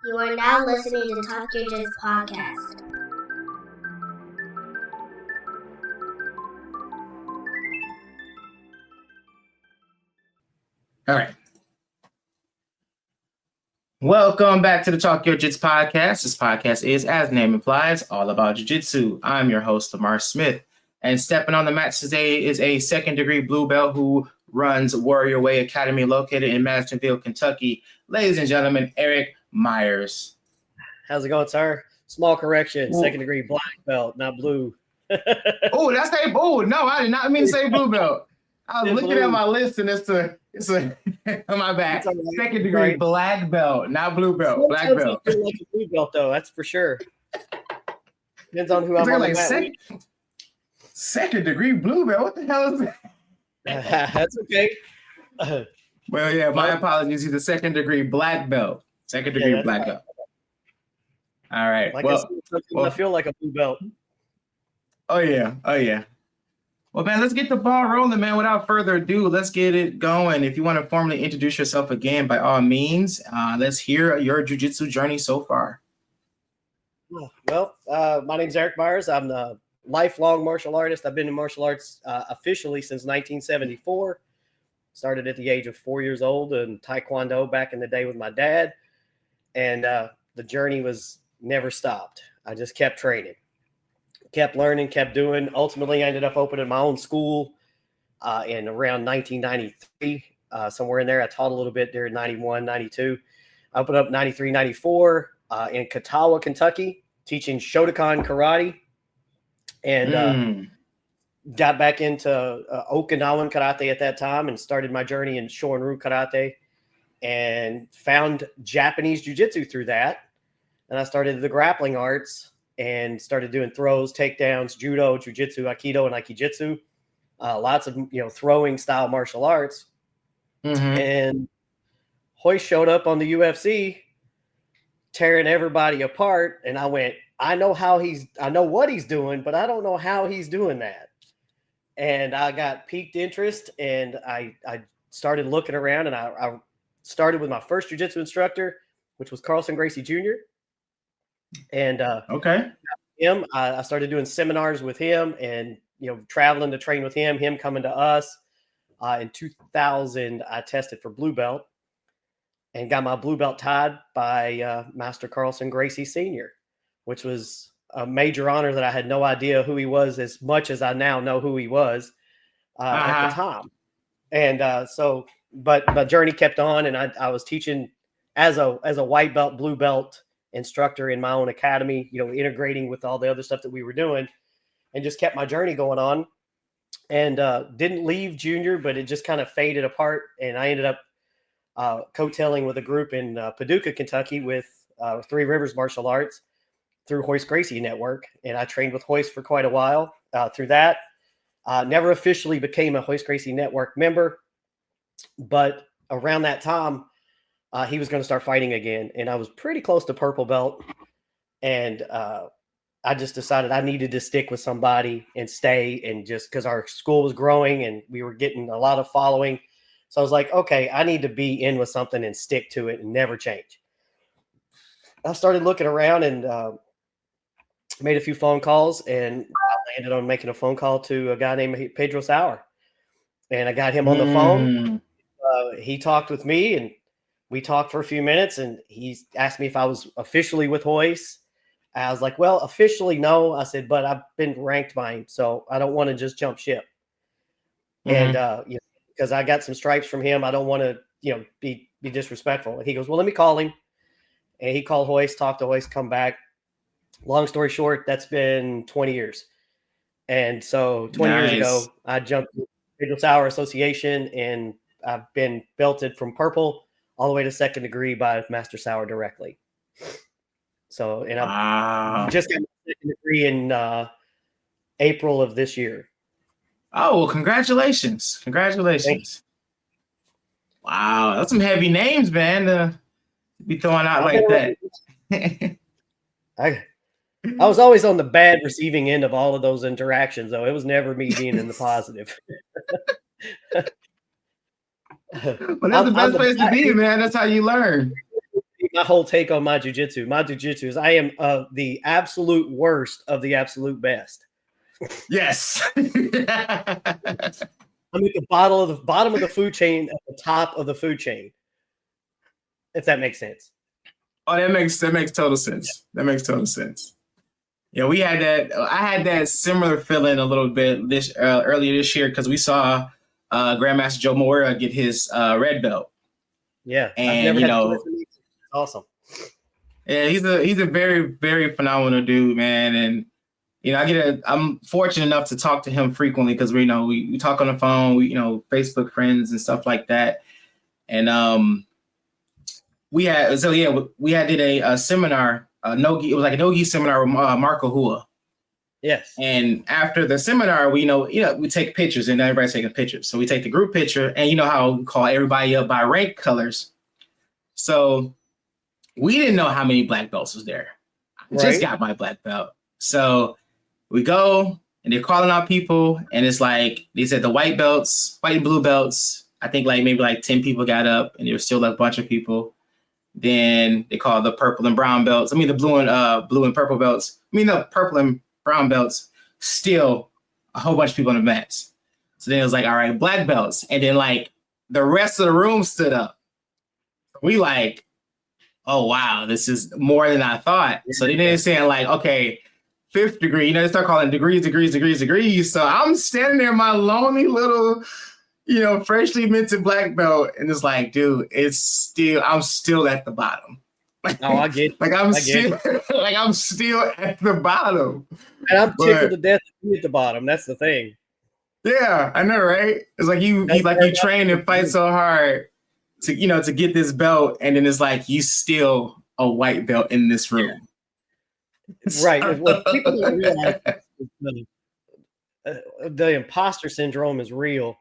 You are now listening to Talk Your Jits podcast. All right. Welcome back to the Talk Your Jits podcast. This podcast is, as the name implies, all about jiu-jitsu. I'm your host, Lamar Smith. And stepping on the mat today is a second-degree blue belt who runs Warrior Way Academy located in Madisonville, Kentucky. Ladies and gentlemen, Eric Myers. How's it going, sir? Small correction, second-degree black belt, not blue. Oh, that's a blue. No, I did not mean to say blue belt. I was looking at my list and it's a on my back. Right. Second degree black belt, not blue belt. Black belt. Like a blue belt, though. That's for sure. Depends on who I'm on like second degree blue belt. What the hell is that? That's okay. Well, yeah, my apologies. He's a second degree black belt. Second degree black belt. All right. Like I feel like a blue belt. Oh yeah. Well, man, let's get the ball rolling, man. Without further ado, let's get it going. If you want to formally introduce yourself again, by all means, let's hear your jiu-jitsu journey so far. Well, my name's Eric Myers. I'm the lifelong martial artist. I've been in martial arts officially since 1974. Started at the age of 4 years old in Taekwondo back in the day with my dad. And the journey was never stopped. I just kept training. Kept learning, kept doing. Ultimately, I ended up opening my own school in around 1993, somewhere in there. I taught a little bit there in 91, 92. I opened up 93, 94 in Catawba, Kentucky, teaching Shotokan karate. And got back into Okinawan karate at that time and started my journey in Shorin-ryu karate and found Japanese jiu-jitsu through that. And I started the grappling arts and started doing throws, takedowns, judo, jiu-jitsu, aikido, and aikijitsu. Lots of, throwing style martial arts. Mm-hmm. And Hoist showed up on the UFC, tearing everybody apart. And I went, I know what he's doing, but I don't know how he's doing that. And I got piqued interest and I started looking around and I started with my first jiu-jitsu instructor, which was Carlson Gracie Jr. And I started doing seminars with him and traveling to train with him coming to us. In 2000 I tested for blue belt and got my blue belt tied by Master Carlson Gracie Sr., which was a major honor that I had no idea who he was as much as I now know who he was at the time. And but my journey kept on and I was teaching as a white belt, blue belt instructor in my own academy, integrating with all the other stuff that we were doing and just kept my journey going on and didn't leave junior, but it just kind of faded apart. And I ended up coattailing with a group in Paducah, Kentucky with Three Rivers Martial Arts through Hoist Gracie Network. And I trained with Hoist for quite a while through that. Never officially became a Hoist Gracie Network member, but around that time, he was going to start fighting again. And I was pretty close to purple belt. And I just decided I needed to stick with somebody and stay. And just because our school was growing and we were getting a lot of following. So I was like, okay, I need to be in with something and stick to it and never change. I started looking around and made a few phone calls. And I landed on making a phone call to a guy named Pedro Sauer. And I got him on the phone. He talked with me and we talked for a few minutes and he asked me if I was officially with Hoist. I was like, well, officially, no. I said, but I've been ranked by him, so I don't want to just jump ship. Mm-hmm. And, because I got some stripes from him, I don't want to, be disrespectful. And he goes, well, let me call him. And he called Hoist, talked to Hoist, come back. Long story short, that's been 20 years. And so 20 years ago, I jumped to the Pedro Sauer Association and I've been belted from purple all the way to second degree by Master Sauer directly. So, and I just got my second degree in April of this year. Oh, well, congratulations. Congratulations. Wow. That's some heavy names, man, to be throwing out like that. I was always on the bad receiving end of all of those interactions, though. It was never me being in the positive. Well, that's the best place to be, man. That's how you learn. my whole take on my jujitsu. My jujitsu is I am the absolute worst of the absolute best. Yes. I'm at the bottom of the food chain, at the top of the food chain. If that makes sense. Oh, that makes total sense. That makes total sense. Yeah, we had that. I had that similar feeling a little bit earlier this year because we saw Grandmaster Joe Moira get his red belt. Yeah, and I've never had to awesome. Yeah, he's a very, very phenomenal dude, man. And I'm fortunate enough to talk to him frequently because we talk on the phone, we Facebook friends and stuff like that. And we had did a seminar, it was like a no-gi seminar with Marco Hua. Yes. And after the seminar, we take pictures and everybody's taking pictures. So we take the group picture and you know how we call everybody up by rank colors. So we didn't know how many black belts was there. I just got my black belt. So we go and they're calling out people and it's like, they said the white belts, white and blue belts. I think maybe 10 people got up and there was still a bunch of people. Then they called the purple and brown belts. I mean, the blue and purple belts. I mean, the purple and brown belts, still a whole bunch of people on the mats. So then it was like, all right, black belts. And then the rest of the room stood up. We oh, wow, this is more than I thought. So then they're saying okay, 5th degree, they start calling degrees. So I'm standing there in my lonely little, freshly minted black belt. And it's like, dude, I'm still at the bottom. Oh, I get it. I'm still at the bottom. And I'm tickled to death to be at the bottom. That's the thing. Yeah, I know, right? It's like you train and fight so hard to get this belt, and then it's like you still a white belt in this room. Right. What people don't realize the imposter syndrome is real.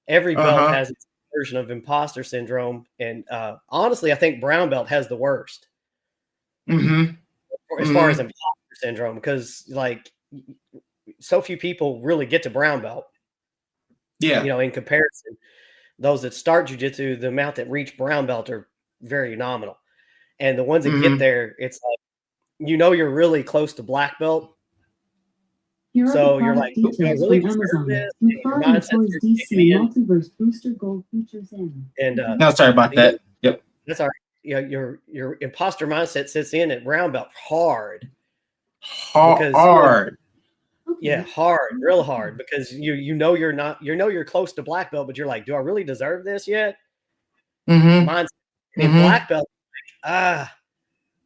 Every belt has its version of imposter syndrome, and honestly, I think brown belt has the worst. As far as imposter syndrome, because so few people really get to brown belt. Yeah, in comparison, those that start jiu-jitsu, the amount that reach brown belt are very nominal, and the ones that get there, it's you're really close to black belt. So you're like, I really deserve this. Multiverse booster gold features in. And no, sorry about that. Yep, that's all right. Your imposter mindset sits in at brown belt hard. Hard. Yeah, hard, real hard, because you're close to black belt, but you're like, do I really deserve this yet? Mindset. In black belt,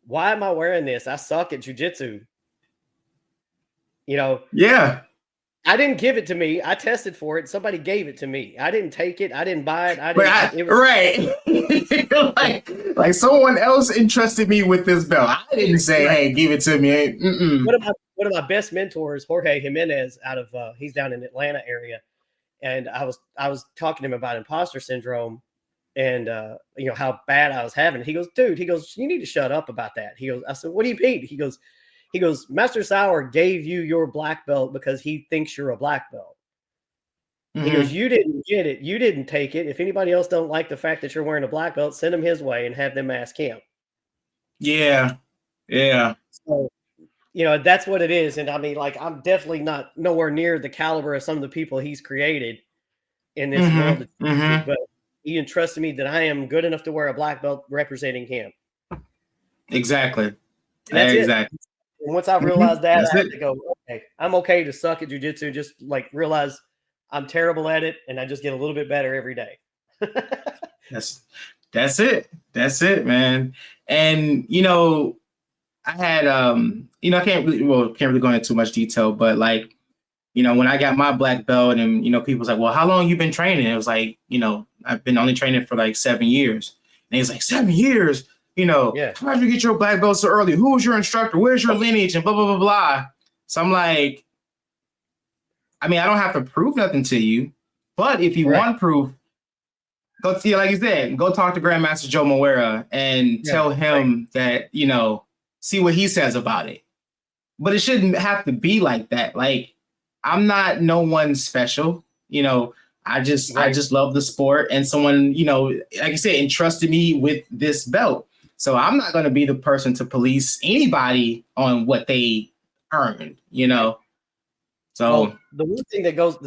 why am I wearing this? I suck at jiu-jitsu. Yeah. I didn't give it to me. I tested for it. Somebody gave it to me. I didn't take it. I didn't buy it. Like someone else entrusted me with this belt. I didn't say, hey, give it to me. One of my best mentors, Jorge Jimenez, he's down in Atlanta area. And I was talking to him about imposter syndrome and how bad I was having it. He goes, dude, you need to shut up about that. I said, what do you mean? He goes, Master Sauer gave you your black belt because he thinks you're a black belt. He goes, you didn't get it. You didn't take it. If anybody else don't like the fact that you're wearing a black belt, send them his way and have them ask him. Yeah. Yeah. So, that's what it is. And I mean, I'm definitely not nowhere near the caliber of some of the people he's created in this world. But he entrusted me that I am good enough to wear a black belt representing him. Exactly. Exactly. And once I realized that, I had to go, okay, I'm okay to suck at jiu-jitsu. Just realize I'm terrible at it, and I just get a little bit better every day. That's it, man. And I had I can't really go into too much detail, but when I got my black belt, and people was like, well, how long you been training? It was like, I've been only training for 7 years, and he's like, 7 years. How did you get your black belt so early? Who was your instructor? Where's your lineage? And blah, blah, blah, blah. So I'm like, I mean, I don't have to prove nothing to you, but if you want proof, go see, like you said, go talk to Grandmaster Joe Moira and tell him that, see what he says about it. But it shouldn't have to be like that. I'm not no one special, I just love the sport, and someone, like you said, entrusted me with this belt. So I'm not going to be the person to police anybody on what they earned, you know? So Well, the one thing that goes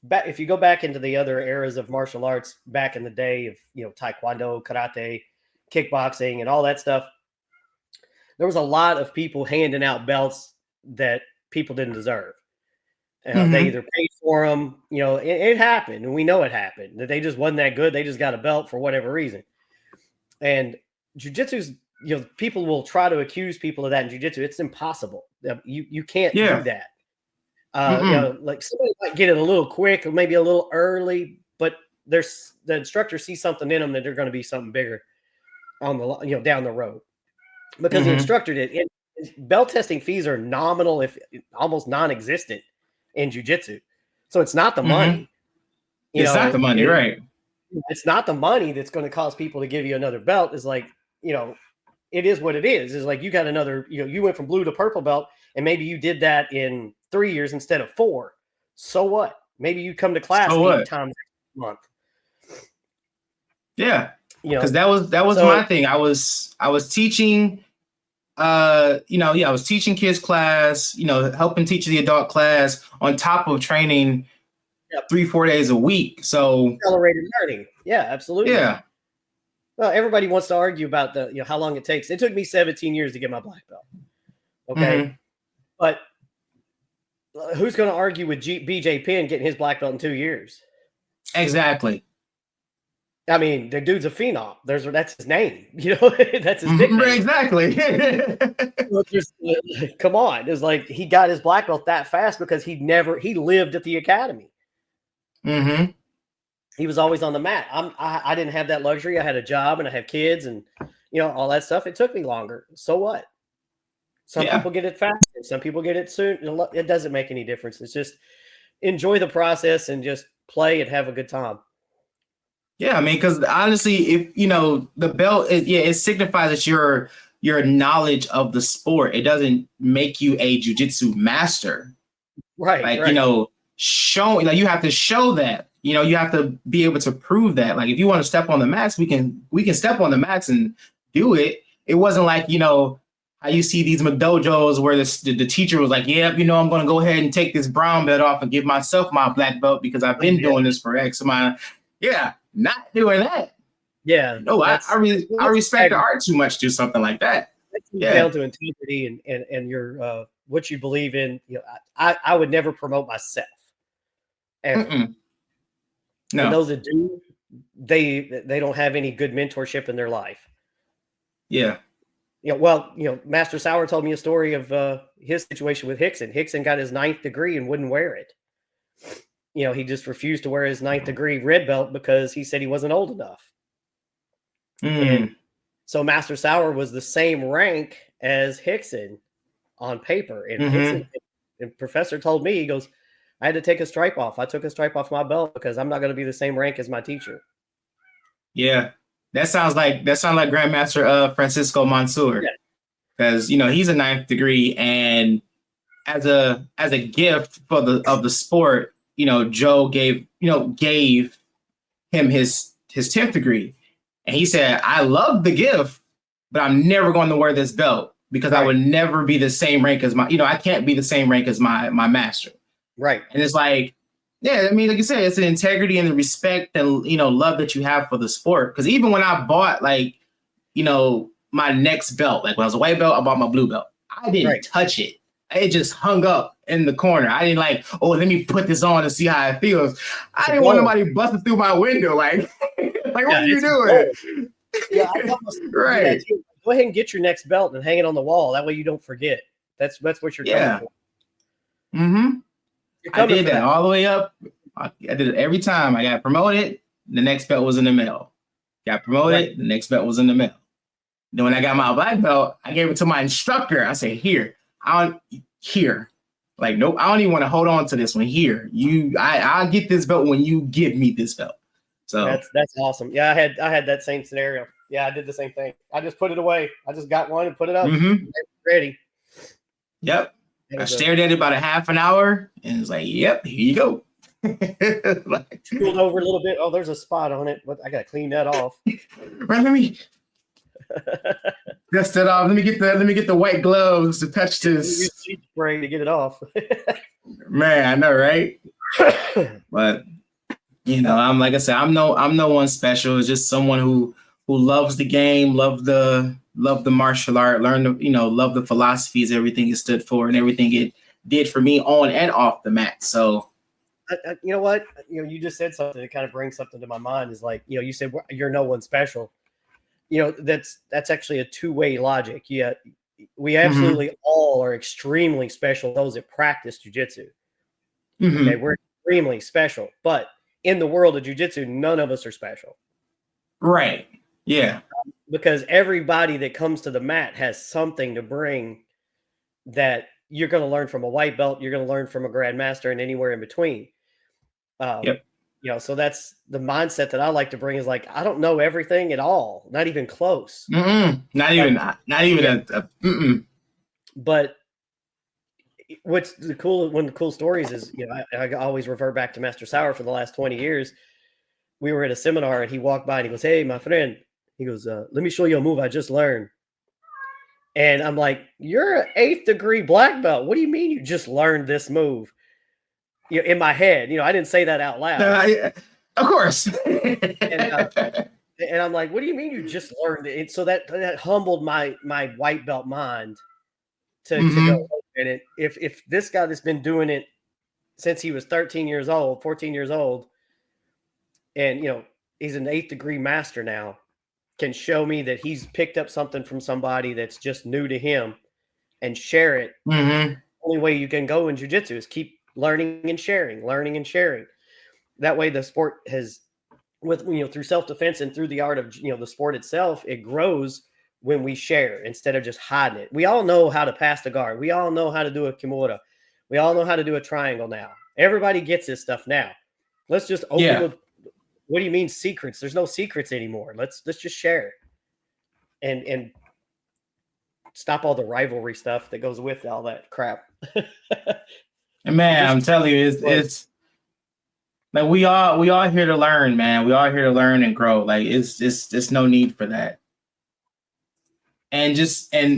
back, if you go back into the other eras of martial arts back in the day of, taekwondo, karate, kickboxing, and all that stuff, there was a lot of people handing out belts that people didn't deserve. They either paid for them, it happened, and we know it happened, that they just wasn't that good. They just got a belt for whatever reason. And jiu-jitsu's, people will try to accuse people of that in jiu-jitsu. It's impossible. You can't do that. Like somebody might get it a little quick or maybe a little early, but the instructor sees something in them that they're going to be something bigger on the down the road, because the instructor did. Belt testing fees are nominal, if almost non-existent in jiu-jitsu. So it's not the money. It's not the money, right? It's not the money that's going to cause people to give you another belt. It's like, it is what it is. It's like you got another, you went from blue to purple belt, and maybe you did that in 3 years instead of 4. So what? Maybe you come to class 8 times a month. Yeah, because that was my thing. I was teaching, I was teaching kids class, helping teach the adult class on top of training 3-4 days a week. So accelerated learning. Yeah, absolutely. Yeah. Well, everybody wants to argue about how long it takes. It took me 17 years to get my black belt. Okay. But who's going to argue with BJ Penn getting his black belt in 2 years? Exactly. I mean, the dude's a phenom. That's his name. That's his nickname. Exactly. Come on. It's like he got his black belt that fast because he lived at the academy. He was always on the mat. I didn't have that luxury. I had a job and I have kids and all that stuff. It took me longer. So what? Some people get it fast, and some people get it soon. It doesn't make any difference. It's just enjoy the process and just play and have a good time. Yeah, I mean, because honestly, if the belt, it signifies that your knowledge of the sport. It doesn't make you a jiu-jitsu master, right? Like show, like you have to show that. You have to be able to prove that. Like if you want to step on the mats, we can step on the mats and do it. It wasn't like how you see these dojos where the teacher was like, I'm going to go ahead and take this brown belt off and give myself my black belt because I've been doing this for X amount. Yeah, not doing that. Yeah. No, I respect the art too much to do something like that. Down to integrity and your what you believe in. I would never promote myself. Ever. No. And those that do, they don't have any good mentorship in their life. Yeah. Master Sauer told me a story of his situation with Hickson. Hickson got his 9th degree and wouldn't wear it. He just refused to wear his 9th degree red belt because he said he wasn't old enough. And so Master Sauer was the same rank as Hickson on paper. And Hickson, and Professor told me, he goes, I had to take a stripe off. I took a stripe off my belt because I'm not going to be the same rank as my teacher. Yeah. That sounds like Grandmaster Francisco Mansour, because he's a 9th degree, and as a gift of the sport, Joe gave him his 10th degree, and he said, I love the gift, but I'm never going to wear this belt because I would never be the same rank as I can't be the same rank as my master. Right. And it's like, yeah, I mean, like you said, it's the integrity and the respect and, love that you have for the sport. Because even when I bought, my next belt, like when I was a white belt, I bought my blue belt. I didn't touch it. It just hung up in the corner. I didn't let me put this on and see how it feels. I didn't want nobody busting through my window. What are you doing? Yeah, right. Go ahead and get your next belt and hang it on the wall. That way you don't forget. That's what you're coming for. I did that all the way up. I did it every time. I got promoted. The next belt was in the mail. Got promoted. The next belt was in the mail. Then when I got my black belt, I gave it to my instructor. I said, here. Like, nope, I don't even want to hold on to this one. Here. I'll get this belt when you give me this belt. So that's awesome. Yeah, I had that same scenario. Yeah, I did the same thing. I just put it away. I just got one and put it up. Ready. Yep. I stared at it about a half an hour and it's like, yep, here you go. Cooled over a little bit. Oh, there's a spot on it, but I got to clean that off. Right, let me. Dust it off. Let me get the white gloves to touch this. Spray to get it off. Man, I know, right? But I'm like I said, I'm no one special. It's just someone who loves the game, love the martial art, love the philosophies, everything it stood for, and everything it did for me on and off the mat. So, you know what? You just said something that kind of brings something to my mind. Is like, you said you're no one special. That's actually a two-way logic. Yeah, we absolutely all are extremely special. Those that practice jujitsu, okay, we're extremely special. But in the world of jujitsu, none of us are special. Right. Yeah. Because everybody that comes to the mat has something to bring that you're going to learn from a white belt, you're going to learn from a grandmaster, and anywhere in between. Yep. So that's the mindset that I like to bring is like, I don't know everything at all, not even close. Not even. But what's one of the cool stories is, I always revert back to Master Sauer for the last 20 years. We were at a seminar and he walked by and he goes, "Hey, my friend," he goes, "let me show you a move I just learned." And I'm like, "You're an 8th degree black belt. What do you mean you just learned this move?" In my head, I didn't say that out loud. Of course. And I'm like, "What do you mean you just learned it?" And so that humbled my white belt mind to go. And if this guy that's been doing it since he was 13 years old, 14 years old, and he's an 8th degree master now, can show me that he's picked up something from somebody that's just new to him and share it. The only way you can go in jiu-jitsu is keep learning and sharing. That way the sport has, through self-defense and through the art of, the sport itself, it grows when we share instead of just hiding it. We all know how to pass the guard. We all know how to do a kimura. We all know how to do a triangle now. Everybody gets this stuff now. Let's just open what do you mean secrets? There's no secrets anymore. Let's just share and stop all the rivalry stuff that goes with all that crap. And man, I'm telling you, it's like we all here to learn, man. We all here to learn and grow. Like it's no need for that. And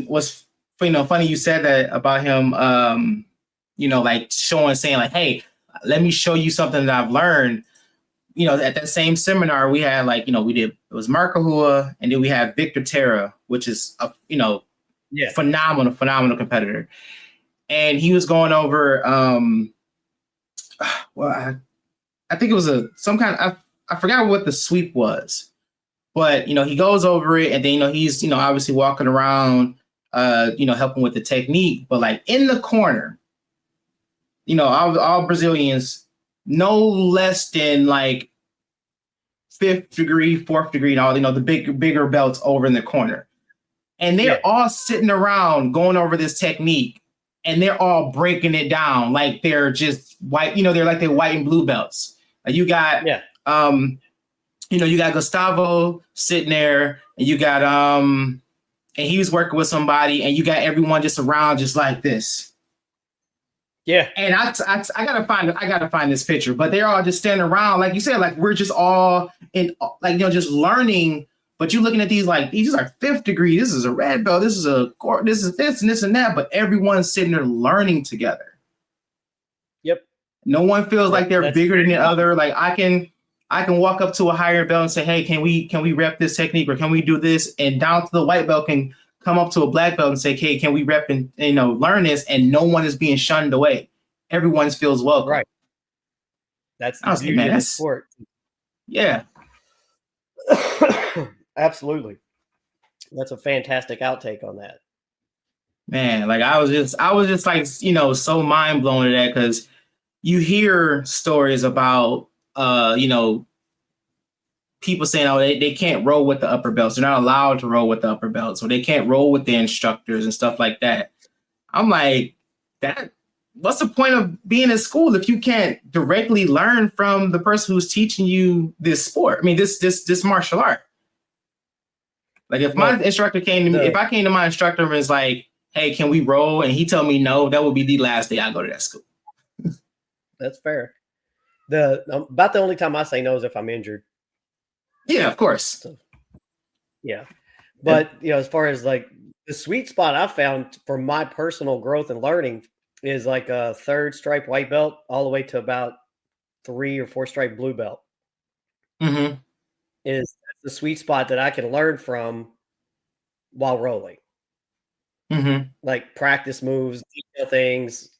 what's funny you said that about him, like saying like, "Hey, let me show you something that I've learned." At that same seminar we had it was Mark Ahua, and then we had Victor Terra, which is a phenomenal competitor. And he was going over I think it was some kind of, I forgot what the sweep was, but he goes over it, and then he's obviously walking around helping with the technique, but like in the corner, all Brazilians no less than like 5th degree, 4th degree, and all the bigger belts over in the corner, and they're all sitting around going over this technique, and they're all breaking it down like they're just white. They're like they're white and blue belts. You got you got Gustavo sitting there, and you got and he was working with somebody, and you got everyone just around just like this. Yeah, and I gotta find this picture, but they're all just standing around, like you said, like we're just all in, like just learning. But you're looking at these like these are 5th degree. This is a red belt. This is this and this and that. But everyone's sitting there learning together. Yep. No one feels like they're bigger than the other. Like I can walk up to a higher belt and say, "Hey, can we rep this technique, or can we do this?" And down to the white belt can come up to a black belt and say, "Hey, can we rep and learn this?" And no one is being shunned away. Everyone feels welcome. Right. That's the beauty of the sport. Yeah. Absolutely. That's a fantastic outtake on that. Man, like I was just like, so mind blown at that, because you hear stories about people saying, "Oh, they can't roll with the upper belts. They're not allowed to roll with the upper belts, or they can't roll with the instructors and stuff like that." I'm like, what's the point of being in school if you can't directly learn from the person who's teaching you this sport? I mean, this martial art. Like if my instructor came to me, if I came to my instructor and was like, "Hey, can we roll?" and he told me no, that would be the last day I go to that school. That's fair. About the only time I say no is if I'm injured. Yeah, of course. So, yeah. But as far as like the sweet spot I found for my personal growth and learning is like a 3rd stripe white belt all the way to about 3 or 4 stripe blue belt. Mm-hmm. That's the sweet spot that I can learn from while rolling. Mm-hmm. Like practice moves, detail things,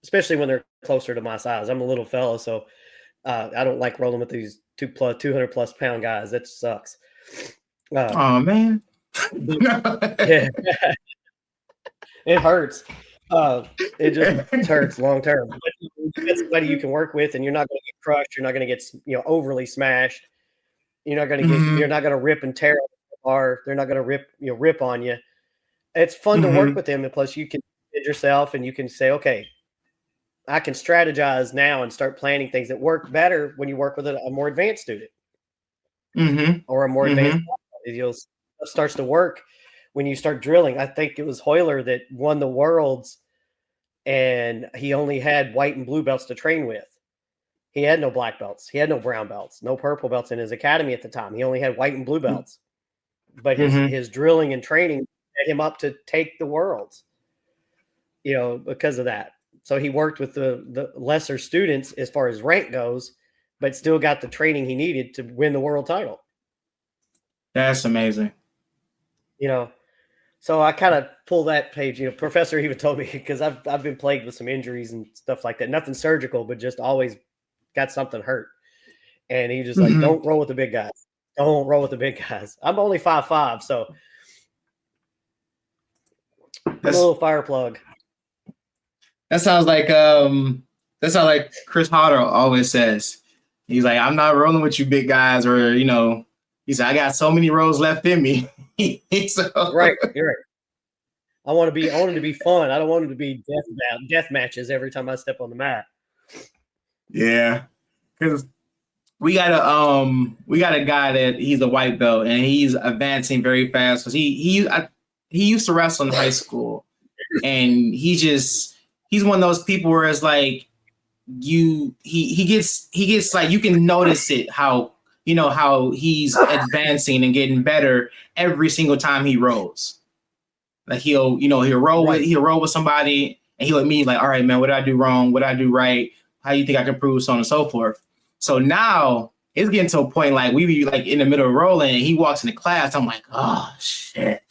especially when they're closer to my size. I'm a little fella, so I don't like rolling with these 200 plus pound guys. That sucks. Oh man. Yeah. It hurts. It just hurts long term. But you get somebody you can work with, and you're not going to get crushed. You're not going to get overly smashed. You're not going to get. Mhm. You're not going to rip and tear or they're not going to rip on you. It's fun to work Mhm. with them, and plus you can fit yourself, and you can say, okay, I can strategize now and start planning things that work better when you work with a more advanced student Mhm. or a more advanced. Mhm. It starts to work when you start drilling. I think it was Hoyler that won the worlds, and he only had white and blue belts to train with. He had no black belts. He had no brown belts, no purple belts in his academy at the time. He only had white and blue belts. But his drilling and training set him up to take the worlds, because of that. So he worked with the lesser students as far as rank goes, but still got the training he needed to win the world title. That's amazing. So I kind of pull that page. Professor even told me, because I've been plagued with some injuries and stuff like that. Nothing surgical, but just always got something hurt. And he just like, Mhm. don't roll with the big guys. Don't roll with the big guys. I'm only 5'5", so I'm a little fire plug. That sounds like Chris Hodder always says. He's like, I'm not rolling with you big guys, or he said, I got so many rolls left in me. So, Right, you're right. I want it to be fun. I don't want it to be death matches every time I step on the mat. Yeah, because we got a guy that he's a white belt and he's advancing very fast because he used to wrestle in high school, and he's one of those people where it's like he gets like, you can notice it how he's advancing and getting better every single time he rolls. Like he'll roll with somebody and he'll meet like, all right, man, what did I do wrong? What did I do right? How do you think I can improve? So on and so forth. So now it's getting to a point like we be like in the middle of rolling and he walks into class. I'm like, oh shit.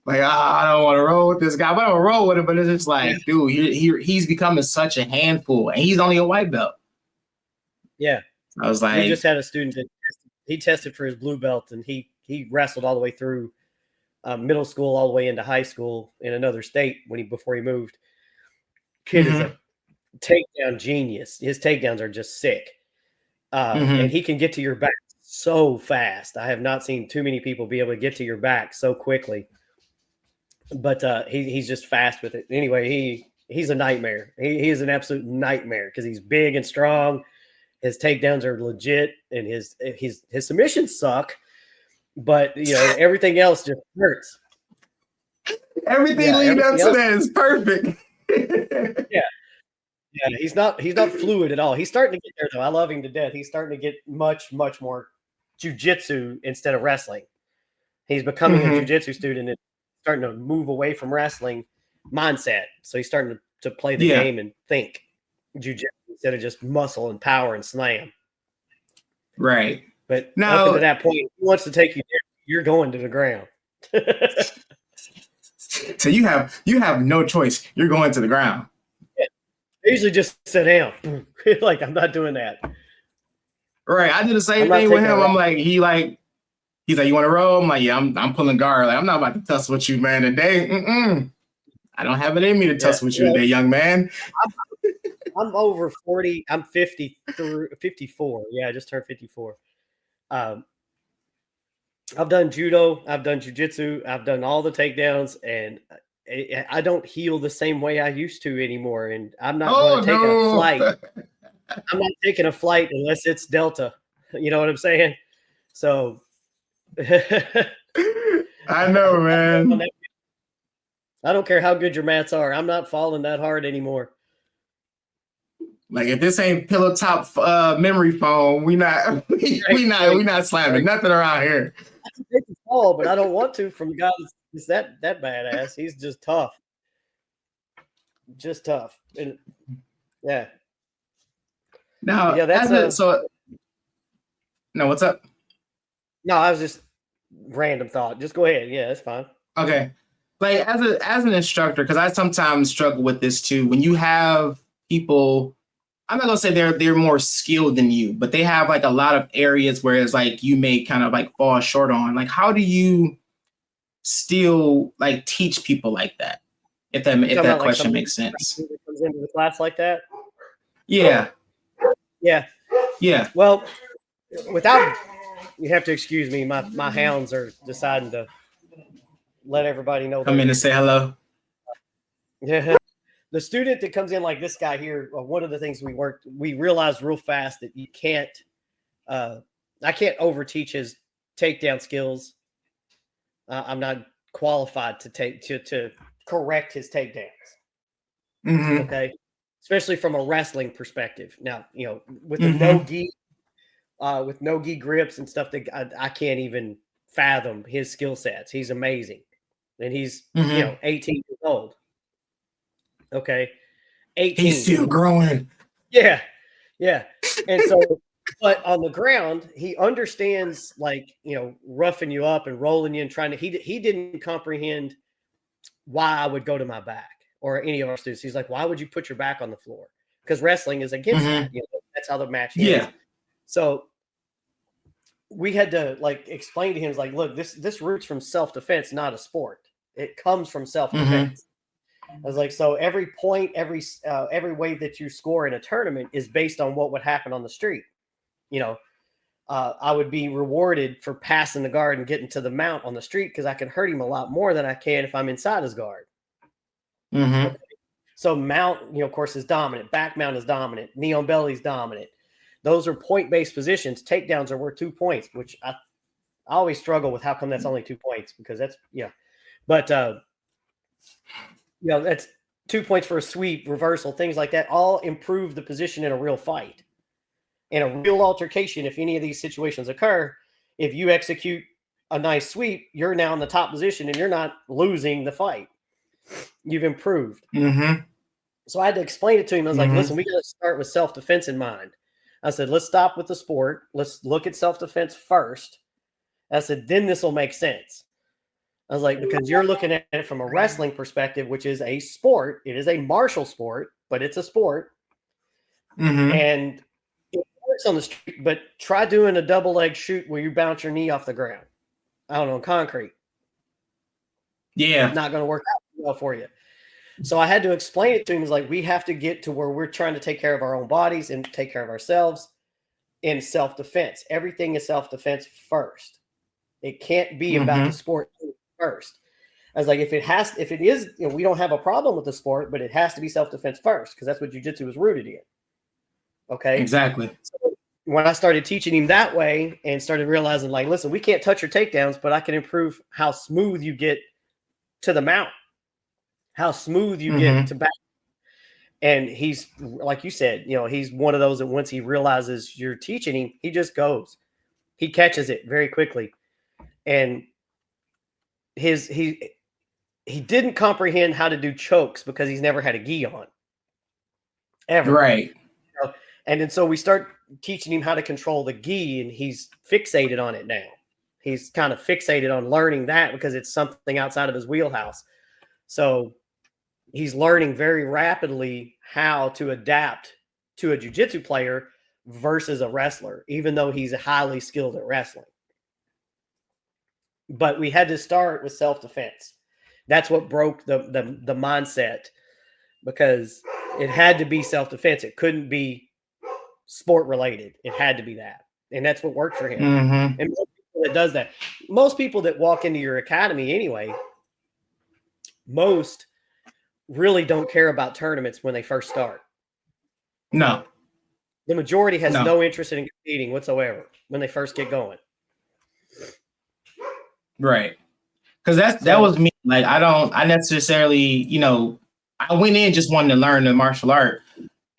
Like, I don't want to roll with this guy, but I don't roll with him. But it's just like, dude, he's becoming such a handful, and he's only a white belt. Yeah, I was like, we just had a student that he tested for his blue belt, and he wrestled all the way through middle school, all the way into high school in another state before he moved. Kid is a takedown genius. His takedowns are just sick, and he can get to your back so fast. I have not seen too many people be able to get to your back so quickly. But he's just fast with it. Anyway, he's a nightmare. He is an absolute nightmare because he's big and strong. His takedowns are legit, and his submissions suck. But everything else just hurts. Everything leading up to that is perfect. Yeah, he's not fluid at all. He's starting to get there though. I love him to death. He's starting to get much more jujitsu instead of wrestling. He's becoming a jujitsu student and starting to move away from wrestling mindset. So he's starting to play the game and think jujitsu instead of just muscle and power and slam. Right. But now, up to that point, he wants to take you there. You're going to the ground. So you have no choice. You're going to the ground. Yeah. I usually just sit down. Like, I'm not doing that. Right. I do the same thing with him. I'm like, he's like, you want to roll? I'm like, yeah, I'm pulling guard. Like, I'm not about to tussle with you, man, today. I don't have it in me to tussle with you today, young man. I'm over 40. I'm 54. Yeah, I just turned 54. I've done judo. I've done jujitsu. I've done all the takedowns, and I don't heal the same way I used to anymore. And I'm not going to take a flight. I'm not taking a flight unless it's Delta. You know what I'm saying? So I know, man. I don't care how good your mats are. I'm not falling that hard anymore. Like, if this ain't pillow top memory foam, we not slamming nothing around here. fall, but I don't want to from a guy that's that badass. He's just tough. Just tough. And yeah. Now, Yeah, that's no, what's up? no, I was just random thought. Just go ahead. Yeah, that's fine. Okay. Like as an instructor, because I sometimes struggle with this too. When you have people, I'm not gonna say they're more skilled than you, but they have like a lot of areas where it's like you may kind of like fall short on. Like, how do you still like teach people like that? If that question makes sense. That comes into the class like that. Yeah. Yeah. Yeah. Well, without you have to excuse me, my hounds are deciding to let everybody know. Come in and say hello. Yeah. The student that comes in like this guy here, one of the things we realized real fast that you can't, I can't overteach his takedown skills. I'm not qualified to correct his takedowns. Mm-hmm. Okay. Especially from a wrestling perspective. Now, with the no gi grips and stuff that I can't even fathom his skill sets. He's amazing. And he's, 18 years old. Okay. 18. He's still growing. Yeah. Yeah. And so, but on the ground, he understands roughing you up and rolling you and trying to, he didn't comprehend why I would go to my back or any of our students. He's like, why would you put your back on the floor? Because wrestling is against that. That's how the match is. Yeah. So we had to explain to him, like, look, this roots from self-defense, not a sport. It comes from self-defense. I was like, so every point, every way that you score in a tournament is based on what would happen on the street. I would be rewarded for passing the guard and getting to the mount on the street because I can hurt him a lot more than I can if I'm inside his guard. Okay. So mount, of course, is dominant. Back mount is dominant. Knee on belly is dominant. Those are point-based positions. Takedowns are worth 2 points, which I always struggle with. How come that's only 2 points? Because that's but that's 2 points for a sweep, reversal, things like that. All improve the position in a real fight. In a real altercation, if any of these situations occur, if you execute a nice sweep, you're now in the top position and you're not losing the fight. You've improved. So I had to explain it to him. I was like, listen, we got to start with self-defense in mind. I said, let's stop with the sport. Let's look at self-defense first. I said, then this will make sense. I was like, because you're looking at it from a wrestling perspective, which is a sport. It is a martial sport, but it's a sport. And it works on the street, but try doing a double leg shoot where you bounce your knee off the ground. I don't know, concrete. Yeah. Not going to work out well for you. So I had to explain it to him. It's like, we have to get to where we're trying to take care of our own bodies and take care of ourselves in self-defense. Everything is self-defense first. It can't be about the sport first. I was like, if it is, we don't have a problem with the sport, but it has to be self-defense first because that's what jiu-jitsu was rooted in. Okay. Exactly. So when I started teaching him that way and started realizing, like, listen, we can't touch your takedowns, but I can improve how smooth you get to the mount, how smooth you get to back. And he's, like you said, he's one of those that once he realizes you're teaching him, he just goes. He catches it very quickly. And he didn't comprehend how to do chokes because he's never had a gi on. Ever. Right. And then so we start teaching him how to control the gi, and he's fixated on it now. He's kind of fixated on learning that because it's something outside of his wheelhouse. So he's learning very rapidly how to adapt to a jiu-jitsu player versus a wrestler, even though he's highly skilled at wrestling. But we had to start with self-defense. That's what broke the mindset, because it had to be self-defense. It couldn't be sport related. It had to be that. And that's what worked for him. And most people that does that, most people that walk into your academy anyway, most really don't care about tournaments when they first start. No. The majority has no interest in competing whatsoever when they first get going. Right. Because that was me. Like, I necessarily, I went in just wanting to learn the martial art.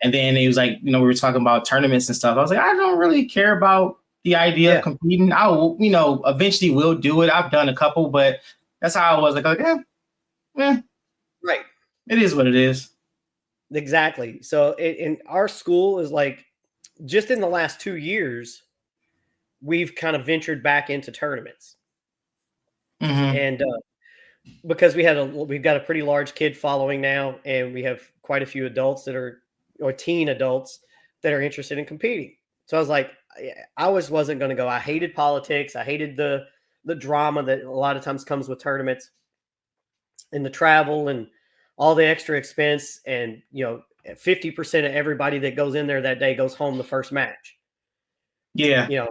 And then he was like, we were talking about tournaments and stuff. I was like, I don't really care about the idea of competing. I will, eventually will do it. I've done a couple, but that's how I was like, Right. It is what it is. Exactly. So in our school is like, just in the last 2 years, we've kind of ventured back into tournaments. Mm-hmm. And because we've got a pretty large kid following now, and we have quite a few adults or teen adults that are interested in competing. So I was like, I wasn't going to go. I hated politics. I hated the drama that a lot of times comes with tournaments, and the travel and all the extra expense. And 50% of everybody that goes in there that day goes home the first match. Yeah.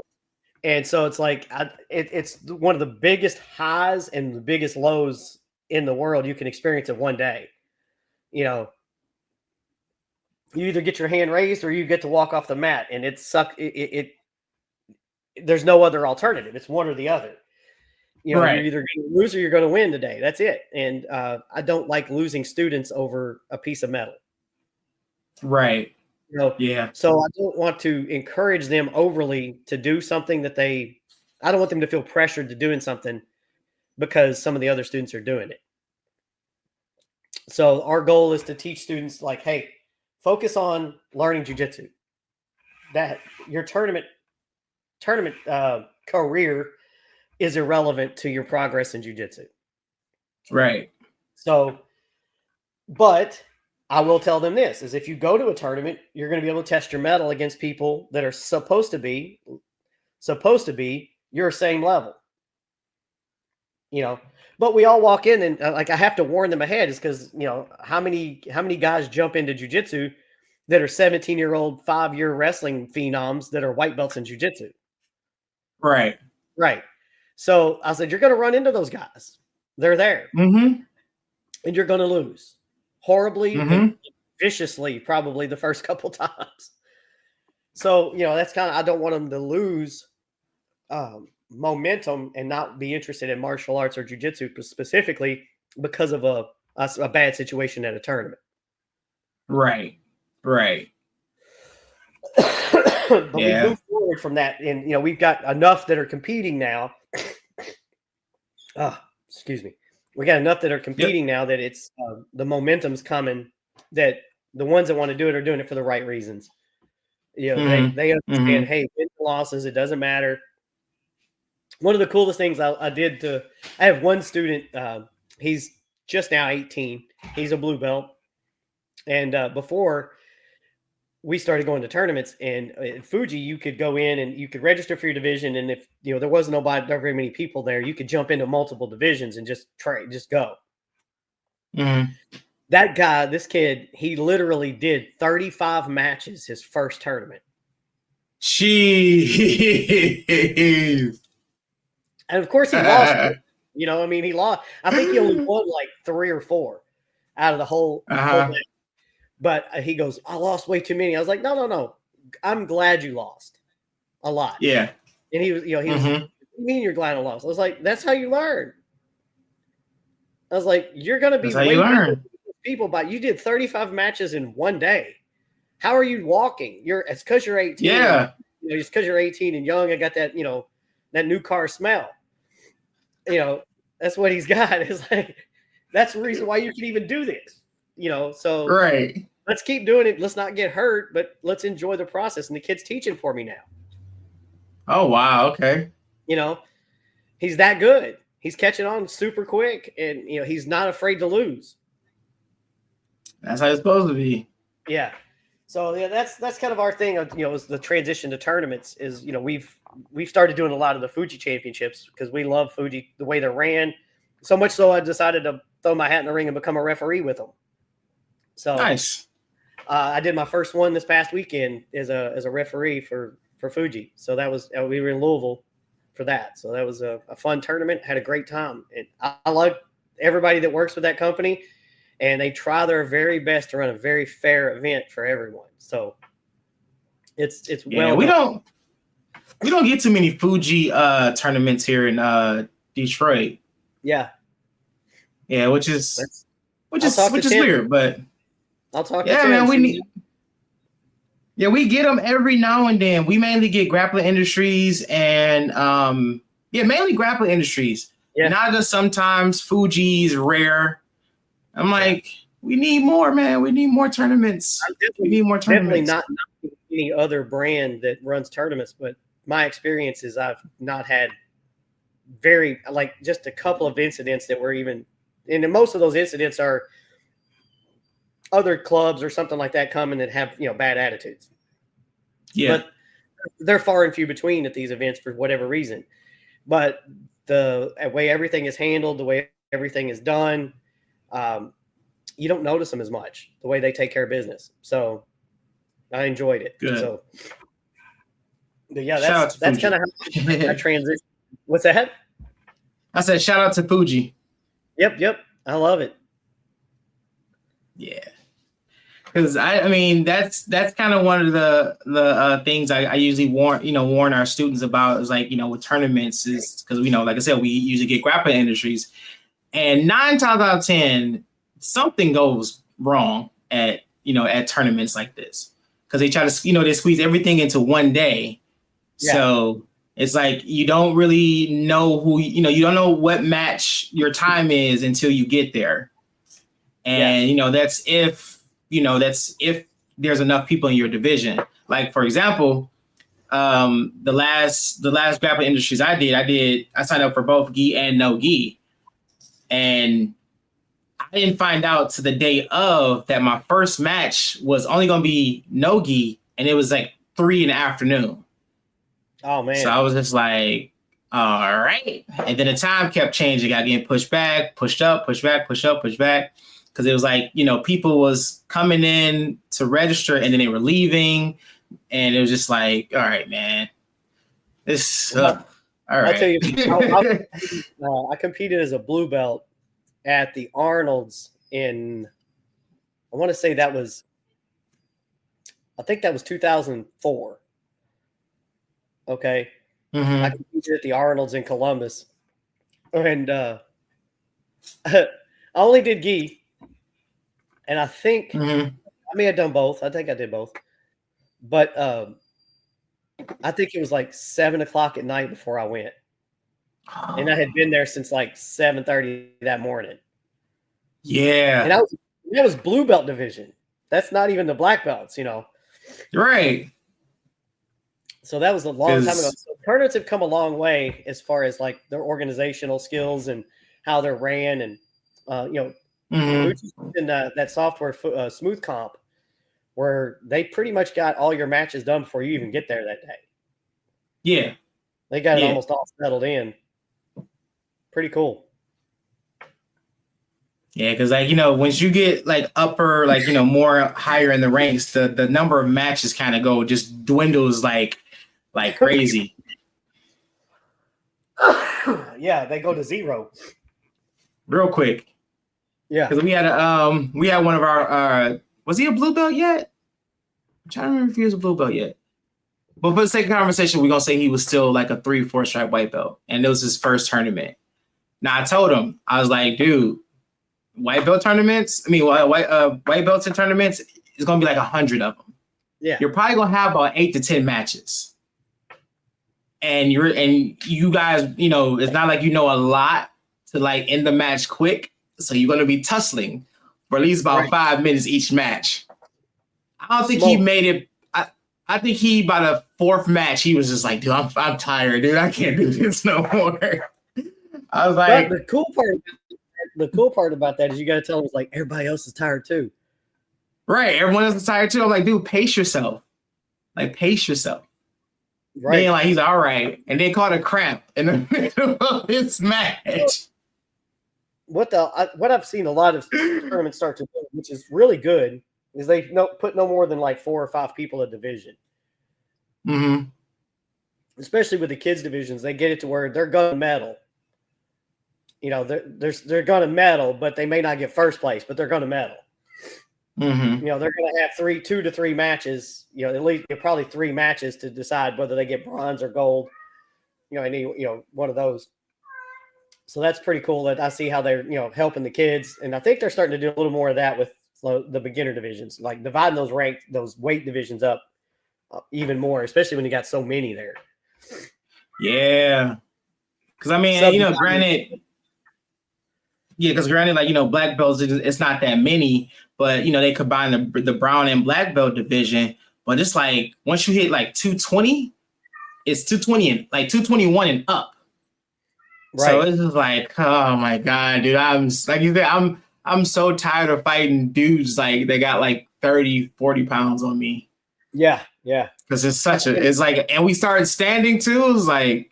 And so it's like it's one of the biggest highs and the biggest lows in the world you can experience in one day. You either get your hand raised or you get to walk off the mat, and there's no other alternative. It's one or the other. Right. You're either going to lose or you're going to win today. That's it. And I don't like losing students over a piece of metal. Right. Yeah. So I don't want to encourage them overly to do something that I don't want them to feel pressured to doing something because some of the other students are doing it. So our goal is to teach students like, hey, focus on learning jiu-jitsu. That your tournament career is irrelevant to your progress in jiu-jitsu. Right. So, but I will tell them this is if you go to a tournament, you're going to be able to test your mettle against people that are supposed to be your same level. But we all walk in and like I have to warn them ahead is because how many guys jump into jiu-jitsu that are 17-year-old 5-year wrestling phenoms that are white belts in jiu-jitsu. Right. So I said, you're going to run into those guys. They're there. Mm-hmm. And you're going to lose horribly Mm-hmm. and viciously, probably the first couple times. So, that's kind of, I don't want them to lose momentum and not be interested in martial arts or jiu-jitsu specifically because of a bad situation at a tournament. Right. But we move forward from that, and we've got enough that are competing now. Excuse me. We got enough that are competing now that it's the momentum's coming. That the ones that want to do it are doing it for the right reasons. They understand. Mm-hmm. Hey, wins and losses, it doesn't matter. One of the coolest things I did I have one student. He's just now 18. He's a blue belt, and before we started going to tournaments, and at Fuji, you could go in and you could register for your division. And if there wasn't not very many people there, you could jump into multiple divisions and just go. Mm-hmm. That guy, this kid, he literally did 35 matches his first tournament. Jeez. And of course he lost. He lost. I think he only won like 3 or 4 out of the whole match. But he goes, I lost way too many. I was like, no. I'm glad you lost a lot. Yeah. And he was, what do you mean you're glad I lost? I was like, that's how you learn. I was like, you're going to be way better than people, but you did 35 matches in one day. How are you walking? It's because you're 18. Yeah. It's because you're 18 and young. I got that, that new car smell. That's what he's got. It's like, that's the reason why you can even do this. So right. Let's keep doing it. Let's not get hurt, but let's enjoy the process. And the kid's teaching for me now. Oh, wow. Okay. He's that good. He's catching on super quick, and he's not afraid to lose. That's how it's supposed to be. Yeah. So that's kind of our thing. Is the transition to tournaments. Is we've started doing a lot of the Fuji championships because we love Fuji the way they're ran. So much so I decided to throw my hat in the ring and become a referee with them. So nice. I did my first one this past weekend as a referee for Fuji. So that was we were in Louisville for that. So that was a fun tournament. Had a great time. And I like everybody that works with that company, and they try their very best to run a very fair event for everyone. So it's well. We don't get too many Fuji tournaments here in Detroit. Yeah. Yeah, which is weird, but I'll talk. Yeah, to man. Tim. Yeah, we get them every now and then. We mainly get Grappling Industries and mainly Grappling Industries. Yeah. Not just sometimes Fuji's rare. I'm like, we need more, man. We need more tournaments. We need more tournaments. Definitely not any other brand that runs tournaments, but my experience is I've not had just a couple of incidents that were even, and most of those incidents are other clubs or something like that coming that have, bad attitudes. Yeah. But they're far and few between at these events for whatever reason. But the way everything is handled, the way everything is done, you don't notice them as much, the way they take care of business. So I enjoyed it. Good. So, but yeah, that's kind of how I transition. What's that? I said, shout out to Fuji. Yep. I love it. Yeah. Because I mean that's kind of one of the things I usually warn our students about is like, with tournaments is because like I said, we usually get Grappling Industries, and 9 times out of 10 something goes wrong at tournaments like this because they try to they squeeze everything into one day. Yeah. So it's like you don't really know you don't know what match your time is until you get there, and that's if there's enough people in your division. Like, for example, the last Grappling Industries I signed up for both gi and no gi. And I didn't find out to the day of that my first match was only going to be no gi, and it was like 3 in the afternoon. Oh, man. So I was just like, all right. And then the time kept changing. I getting pushed back, pushed up, pushed back, pushed up, pushed back. Because it was like, people was coming in to register and then they were leaving. And it was just like, all right, man. This, all right. I'll tell you, I competed as a blue belt at the Arnold's I want to say I think that was 2004. Okay. Mm-hmm. I competed at the Arnold's in Columbus. And I only did gi. And I think I may have done both. I think I did both. But I think it was like 7:00 at night before I went. And I had been there since like 7:30 that morning. Yeah. And that was blue belt division. That's not even the black belts, Right. So that was a long time ago. So tournaments have come a long way as far as like their organizational skills and how they're ran and in that software Smooth Comp, where they pretty much got all your matches done before you even get there that day. Yeah. They got it almost all settled in. Pretty cool. Yeah, because once you get like upper, more higher in the ranks, the number of matches kind of just dwindles like crazy. Yeah, they go to 0. Real quick. Yeah, because we had one of our was he a blue belt yet? I'm trying to remember if he was a blue belt yet. But for the sake of conversation, we're gonna say he was still like a 3-4 stripe white belt, and it was his first tournament. Now I told him, I was like, dude, white belt tournaments. I mean, white belts in tournaments is gonna be like 100 of them. Yeah, you're probably gonna have about 8 to 10 matches, and you guys, it's not like a lot to like end the match quick. So you're going to be tussling for at least about 5 minutes each match. I don't think he made it. I think by the 4th match, he was just like, dude, I'm tired, dude. I can't do this no more. I was like, but the cool part about that is you got to tell him, it's like, everybody else is tired too. Right. Everyone else is tired too. I'm like, dude, pace yourself. Like, pace yourself. Right. Then, like, he's all right. And they caught a cramp in the middle of his match. What I've seen a lot of tournaments start to do, which is really good, is they put no more than like 4 or 5 people a division. Mm-hmm. Especially with the kids divisions, they get it to where they're going to medal. They're going to medal, but they may not get first place, but they're going to medal. Mm-hmm. They're going to have 2 to 3 matches. At least probably 3 matches to decide whether they get bronze or gold. One of those. So that's pretty cool that I see how they're, helping the kids. And I think they're starting to do a little more of that with the beginner divisions, like dividing those weight divisions up even more, especially when you got so many there. Yeah. Because I mean, granted, like, black belts, it's not that many, but, they combine the brown and black belt division. But it's like, once you hit like 220, it's 220 and like 221 and up. Right. So it's just like, oh my God, dude. I'm so tired of fighting dudes like they got like 30, 40 pounds on me. Yeah, yeah. Because it's like, and we started standing too. It's like,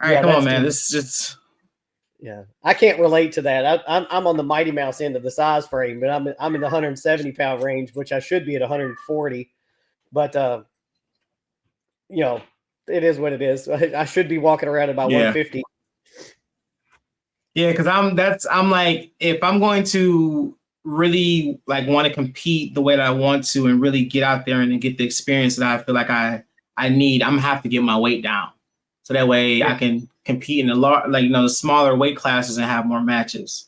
all right, come on, man. This is just. Yeah, I can't relate to that. I'm on the Mighty Mouse end of the size frame, but I'm in the 170 pound range, which I should be at 140. But it is what it is. I should be walking around about 150. Yeah, because I'm like, if I'm going to really like want to compete the way that I want to and really get out there and get the experience that I feel like I need, I'm gonna have to get my weight down. So that way I can compete in the smaller weight classes and have more matches.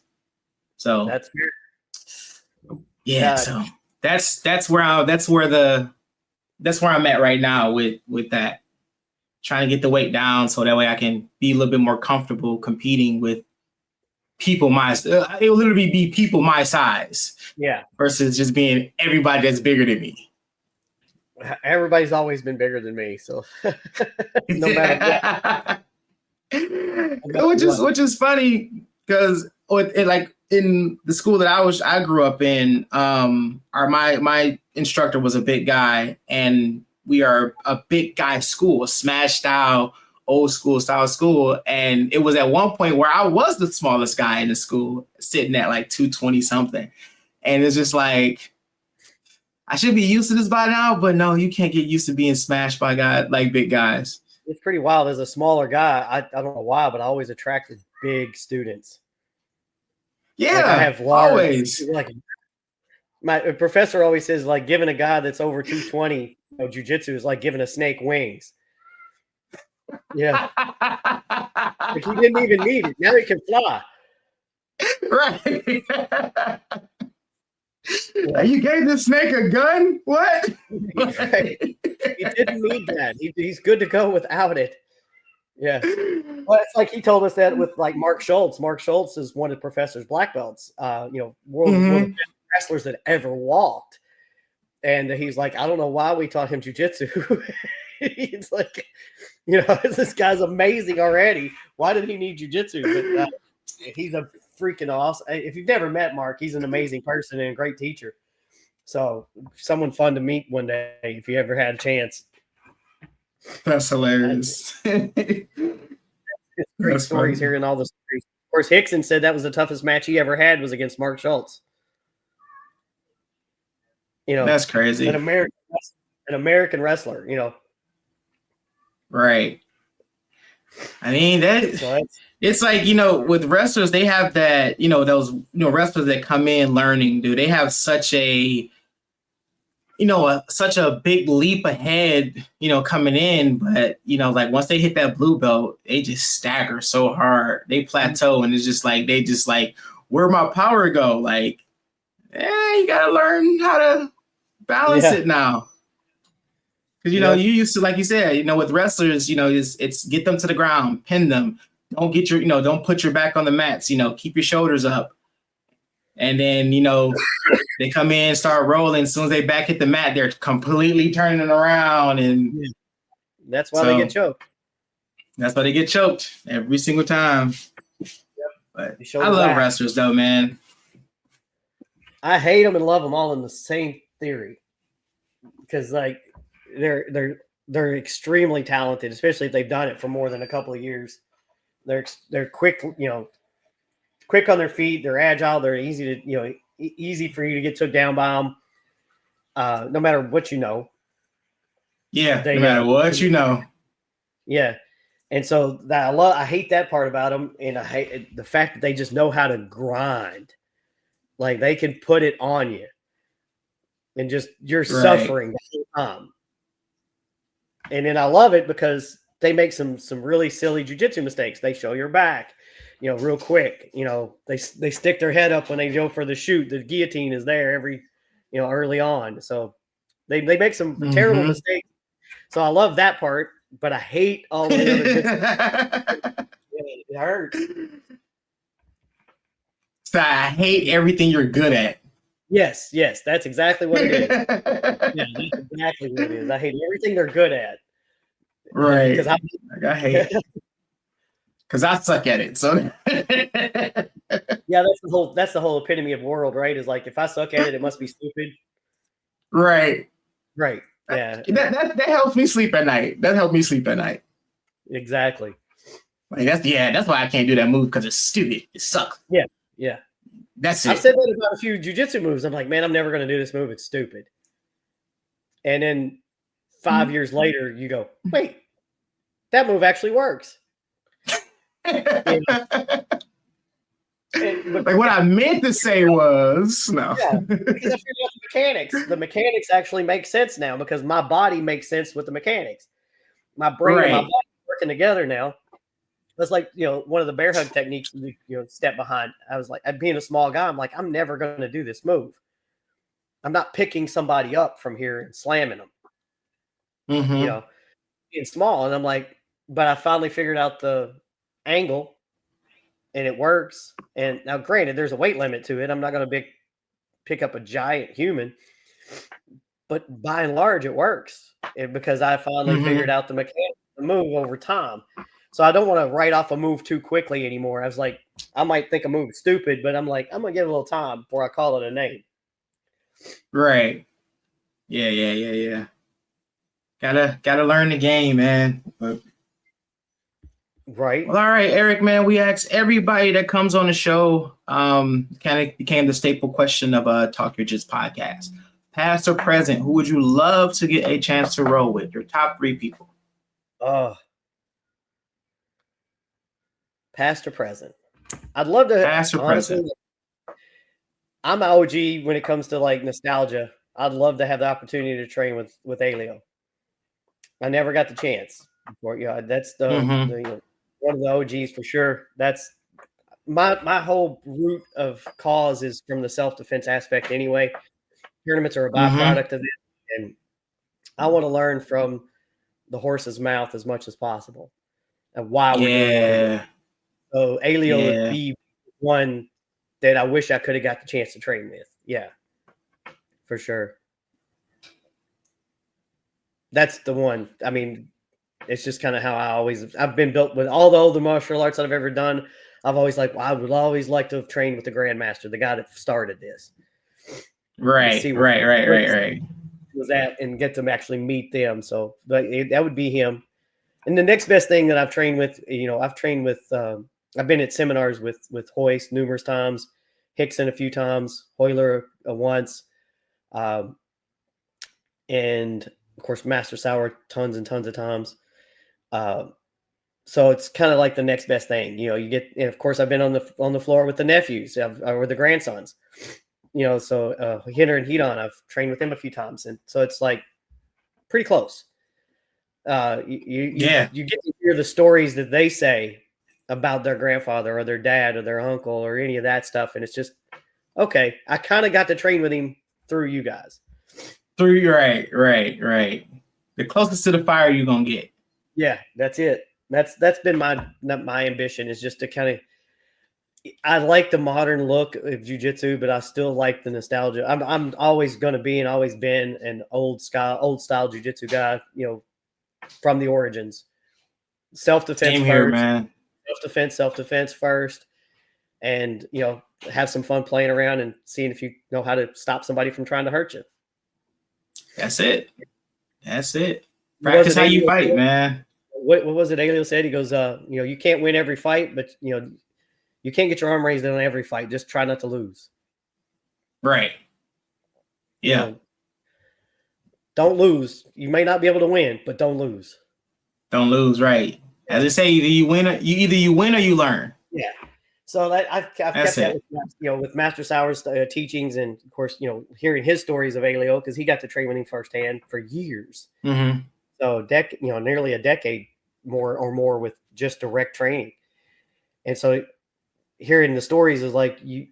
So that's weird. Yeah, so that's where I'm at right now with that. Trying to get the weight down so that way I can be a little bit more comfortable competing with people it'll literally be people my size. Yeah. Versus just being everybody that's bigger than me. Everybody's always been bigger than me, so no matter what. Which is funny because like in the school that I grew up in, my instructor was a big guy, and we are a big guy school, a smash style, old school style school. And it was at one point where I was the smallest guy in the school, sitting at like 220 something. And it's just like, I should be used to this by now, but no, you can't get used to being smashed by big guys. It's pretty wild. As a smaller guy, I don't know why, but I always attracted big students. Yeah, like I have large, always. Like my professor always says, like giving a guy that's over 220 jiu-jitsu is like giving a snake wings. Yeah, but he didn't even need it. Now he can fly. Right. You gave the snake a gun? What? Right. He didn't need that. He's good to go without it. Yeah. Well, it's like he told us that with like Mark Schultz. Mark Schultz is one of the professor's black belts, world one of the best wrestlers that ever walked. And he's like, I don't know why we taught him jiu-jitsu. He's like, this guy's amazing already. Why did he need jiu-jitsu? But he's a freaking awesome. If you've never met Mark, he's an amazing person and a great teacher. So someone fun to meet one day if you ever had a chance. That's hilarious. Great stories funny. Hearing all the stories. Of course, Hickson said that was the toughest match he ever had was against Mark Schultz. That's crazy. An American wrestler, Right. I mean, it's like, with wrestlers, they have that, those, wrestlers that come in learning, dude, they have such a, such a big leap ahead, coming in. But, like once they hit that blue belt, they just stagger so hard. They plateau and it's just like, where'd my power go? Like, you got to learn how to balance it now. Because, you used to, like you said, with wrestlers, it's get them to the ground, pin them. Don't get don't put your back on the mats, keep your shoulders up. And then, they come in, start rolling. As soon as they back hit the mat, they're completely turning it around. And that's why they get choked. That's why they get choked every single time. Yep. But I love wrestlers though, man. I hate them and love them all in the same theory. Because like they're extremely talented, especially if they've done it for more than a couple of years. They're quick, quick on their feet. They're agile. They're easy to, easy for you to get took down by them. No matter what Yeah, no matter what Yeah, and so that I hate that part about them, and I hate the fact that they just know how to grind. Like they can put it on you, and just you're suffering the whole time. And then I love it because they make some really silly jiu-jitsu mistakes. They show your back, real quick. They stick their head up when they go for the shoot. The guillotine is there early on. So They make some terrible mistakes. So I love that part, but I hate all of the other good stuff. It hurts. So I hate everything you're good at. Yes, that's exactly what it is. Yeah, that's exactly what it is. I hate everything they're good at. Right. Because I hate because I suck at it. So yeah, that's the whole epitome of world, right? Is like if I suck at it, it must be stupid. Right. Right. Yeah. That helps me sleep at night. That helps me sleep at night. Exactly. Like that's why I can't do that move, because it's stupid. It sucks. Yeah. That's it. I've said that about a few jujitsu moves. I'm like, man, I'm never going to do this move. It's stupid. And then 5 years later, you go, wait, that move actually works. You know? Like what I meant to say was no. Yeah, because I figured out the mechanics. The mechanics actually make sense now because my body makes sense with the mechanics. My brain and my body are working together now. That's like, one of the bear hug techniques, step behind. I was like, being a small guy, I'm like, I'm never going to do this move. I'm not picking somebody up from here and slamming them, being small. And I'm like, but I finally figured out the angle and it works. And now granted, there's a weight limit to it. I'm not going to pick up a giant human, but by and large, it works because I finally figured out the mechanics of the move over time. So I don't want to write off a move too quickly anymore. I was like, I might think a move is stupid, but I'm like, I'm going to give it a little time before I call it a name. Right. Yeah. Gotta learn the game, man. But, right. Well, all right, Eric, man. We ask everybody that comes on the show. Kind of became the staple question of Talk Your Jits podcast. Past or present, who would you love to get a chance to roll with? Your top 3 people. Past or present? I'd love to. Past or present? I'm an OG when it comes to like nostalgia. I'd love to have the opportunity to train with Elio. I never got the chance. That's the one of the OGs for sure. That's my whole root of cause is from the self-defense aspect anyway. Tournaments are a byproduct of it, and I want to learn from the horse's mouth as much as possible and why we're doing what we're doing. So Elio would be one that I wish I could have got the chance to train with. Yeah, for sure. That's the one. I mean, it's just kind of how I've been built with all the older martial arts that I've ever done. I've always I would always like to have trained with the Grandmaster, the guy that started this. Right. Was that and get to actually meet them. So that would be him. And the next best thing that I've trained with, I've trained with, I've been at seminars with Hoist numerous times, Hickson a few times, Hoyler once, and of course Master Sauer tons and tons of times. So it's kind of like the next best thing, you get, and of course I've been on the floor with the nephews or the grandsons, so Hinner and Hedon, I've trained with him a few times. And so it's like pretty close. You get to hear the stories that they say about their grandfather or their dad or their uncle or any of that stuff. And it's just, okay, I kind of got to train with him through you guys. Right. The closest to the fire you're going to get. Yeah, that's it. That's been my ambition, is just to kind of, I like the modern look of jiu-jitsu, but I still like the nostalgia. I'm always going to be and always been an old style jiu-jitsu guy, from the origins. Self-defense first. Here, man. Self-defense first. And, have some fun playing around and seeing if you know how to stop somebody from trying to hurt you. That's it. Practice how you fight, man. What was it Elio said? He goes, you can't win every fight, but, you can't get your arm raised in every fight. Just try not to lose. Right. Yeah. Don't lose. You may not be able to win, but don't lose. Don't lose, right? As I say, either you win or you learn. Yeah. So that I've kept that with Master Sauer's teachings, and of course, hearing his stories of Elio, because he got to train with him firsthand for years. So nearly a decade more with just direct training. And so hearing the stories is like you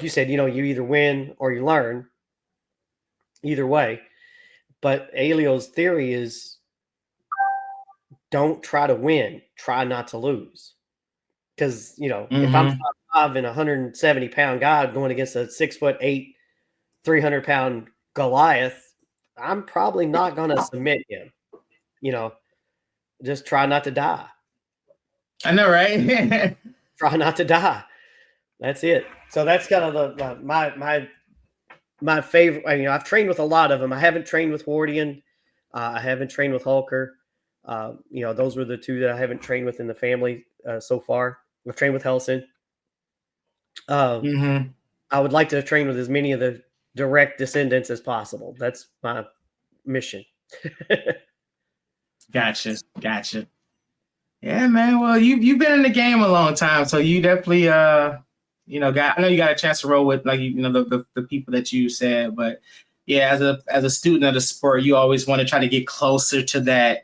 said, you either win or you learn. Either way. But Elio's theory is don't try to win, try not to lose. Because, if I'm 5'5" and 170-pound guy going against a 6'8", 300-pound Goliath, I'm probably not going to submit him. Just try not to die. I know, right? Try not to die. That's it. So that's kind of my favorite. I've trained with a lot of them. I haven't trained with Wardian. I haven't trained with Hulker. Those were the two that I haven't trained with in the family so far. I've trained with Helson. I would like to train with as many of the direct descendants as possible. That's my mission. Gotcha. Yeah, man. Well, you've been in the game a long time, so you definitely I know you got a chance to roll with the people that you said, but yeah, as a student of the sport, you always want to try to get closer to that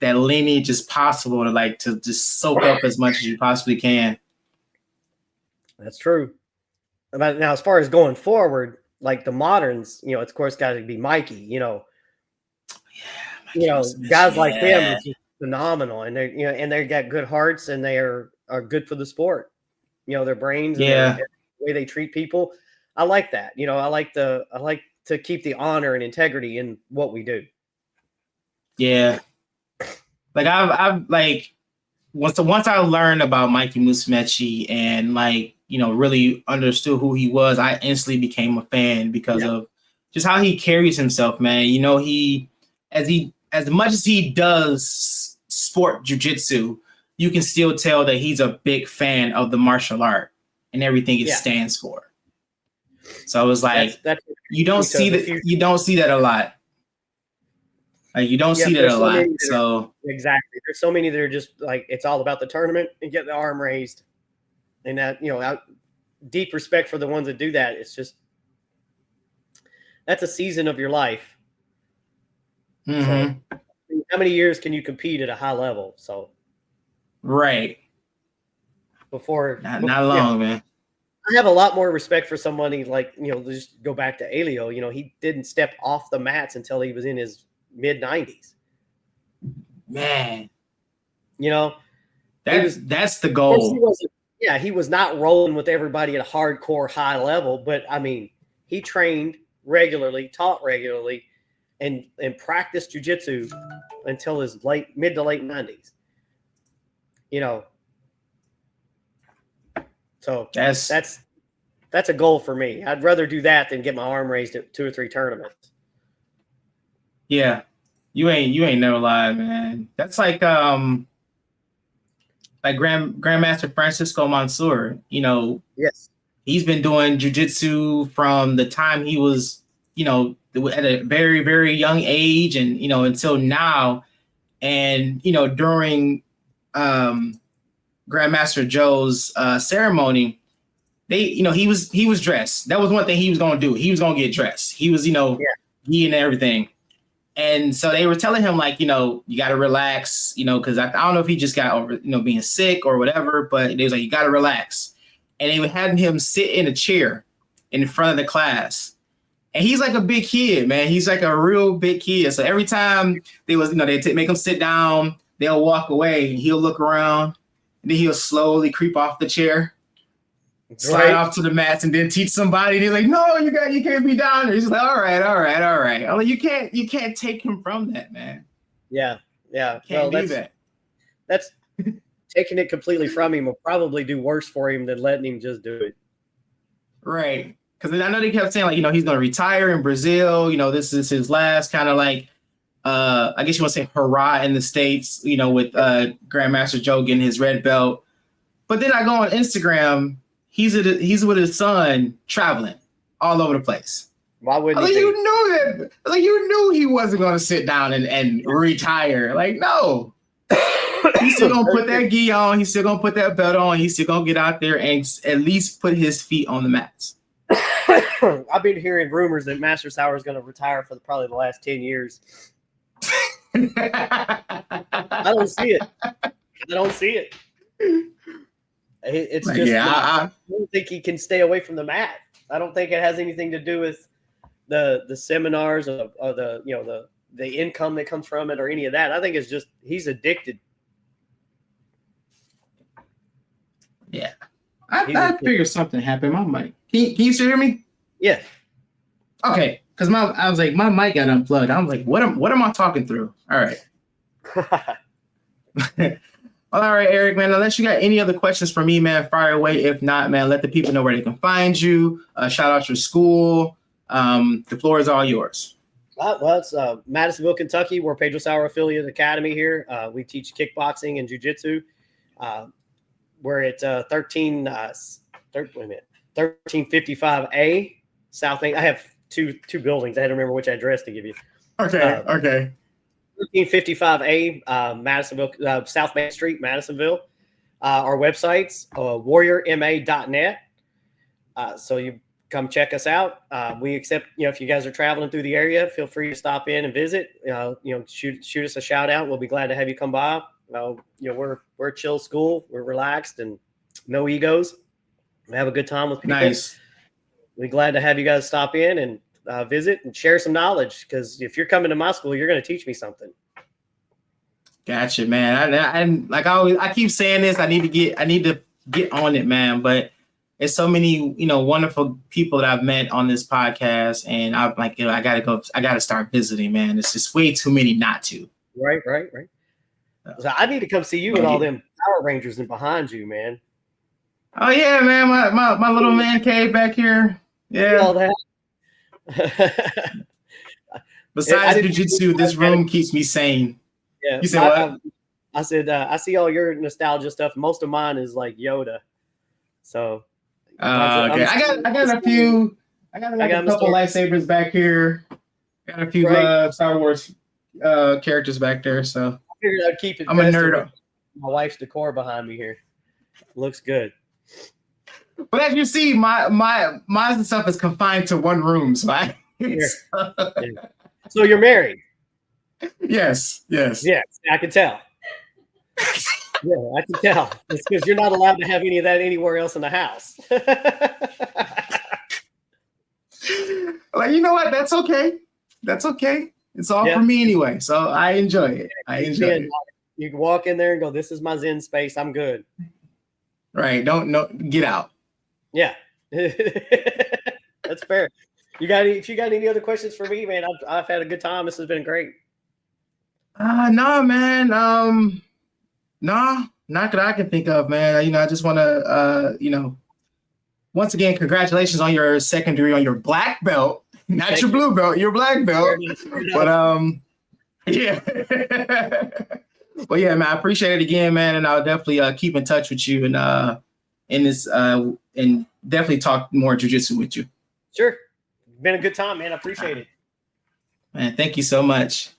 lineage as possible to just soak up as much as you possibly can. That's true. Now, as far as going forward, like the moderns, it's of course got to be Mikey. Guys like them are just phenomenal, and they got good hearts, and they are good for the sport. Their brains, and the way they treat people. I like that. I like to keep the honor and integrity in what we do. Yeah, like I've once I learned about Mikey Musumeci and really understood who he was, I instantly became a fan because of just how he carries himself, man. He as much as he does sport jiu-jitsu, you can still tell that he's a big fan of the martial art and everything it stands for. So it was like you don't see that a lot. You don't see that a lot. So exactly, there's so many that are just like it's all about the tournament and get the arm raised, and that deep respect for the ones that do that. It's just that's a season of your life. So, how many years can you compete at a high level? So, right. Before not long, man. I have a lot more respect for somebody just go back to Elio. He didn't step off the mats until he was in his mid-90s. Man. That's the goal. He was not rolling with everybody at a hardcore high level, but he trained regularly, taught regularly, and practiced jiu-jitsu until his mid to late 90s. So that's a goal for me. I'd rather do that than get my arm raised at 2 or 3 tournaments. Yeah, you ain't never lied, man. That's like Grandmaster Francisco Mansour. Yes, he's been doing jiu-jitsu from the time he was at a very, very young age and until now. And during Grandmaster Joe's ceremony, he was dressed. That was one thing he was gonna do. He was gonna get dressed. He was gi and everything. And so they were telling him you got to relax, because I don't know if he just got over being sick or whatever, but they was like, you got to relax. And they were having him sit in a chair in front of the class. And he's like a big kid, man. He's like a real big kid. So every time they make him sit down, they'll walk away and he'll look around and then he'll slowly creep off the chair, slide off to the mats, and then teach somebody. And he's like, no, you can't be down there. He's like, all right. I'm like, you can't take him from that, man. Yeah. Can't do that. That's taking it completely from him will probably do worse for him than letting him just do it. Right. Because I know they kept saying he's going to retire in Brazil. This is his last kind of I guess you want to say hurrah in the States, with Grandmaster Joe getting his red belt. But then I go on Instagram, he's with his son traveling all over the place. Why wouldn't he? You knew that. You knew he wasn't going to sit down and retire. No. He's still going to put that gi on. He's still going to put that belt on. He's still going to get out there and at least put his feet on the mats. I've been hearing rumors that Master Sauer is going to retire for probably the last 10 years. I don't see it. It's just I don't think he can stay away from the mat. I don't think it has anything to do with the seminars or the the income that comes from it or any of that. I think it's just he's addicted. Yeah, I figured something happened. My mic. Can you still hear me? Yeah. Okay, because I was like my mic got unplugged. I was like, what am I talking through? All right. All right, Eric, man. Unless you got any other questions for me, man, fire away. If not, man, let the people know where they can find you. Shout out your school. The floor is all yours. Well, it's Madisonville, Kentucky. We're Pedro Sauer Affiliate Academy here. We teach kickboxing and jiu-jitsu. We're at 1355A South Main. I have two buildings. I had to remember which address to give you. Okay. 1355A Madisonville, South Main Street, Madisonville. Our website's warriorma.net. So you come check us out. We accept, if you guys are traveling through the area, feel free to stop in and visit. Shoot us a shout out. We'll be glad to have you come by. We're a chill school. We're relaxed and no egos. We have a good time with people. Nice. We're glad to have you guys stop in and visit and share some knowledge. Because if you're coming to my school, you're going to teach me something. Gotcha, man. I keep saying this. I need to get on it, man. But it's so many, wonderful people that I've met on this podcast, and I'm like, I gotta start visiting, man. It's just way too many not to. Right. So I need to come see you with all them Power Rangers and behind you, man. Oh yeah, man. My little man cave back here. Yeah. All that. Besides jiu-jitsu, this room keeps me sane. Yeah. You said what? I said I see all your nostalgia stuff. Most of mine is like Yoda. So okay. I got a few. I got a couple lightsabers back here. Got a few Star Wars characters back there. So I figured I'd keep it. I'm a nerd. My wife's decor behind me here looks good. But as you see, my stuff is confined to one room. So So you're married? Yes. I can tell. Yeah, I can tell. It's because you're not allowed to have any of that anywhere else in the house. Like, you know what? That's okay. It's all for me anyway. So I enjoy it. You can walk in there and go, "This is my Zen space. I'm good." Right. Don't get out. Yeah. That's fair. If you got any other questions for me, man, I've had a good time. This has been great. No, man. No, not that I can think of, man. I just want to, once again, congratulations on your second degree on your black belt, not your blue belt, your black belt. But yeah. Well, yeah, man, I appreciate it again, man, and I'll definitely keep in touch with you and and definitely talk more jiu-jitsu with you. Sure. Been a good time, man. I appreciate it. Man, thank you so much.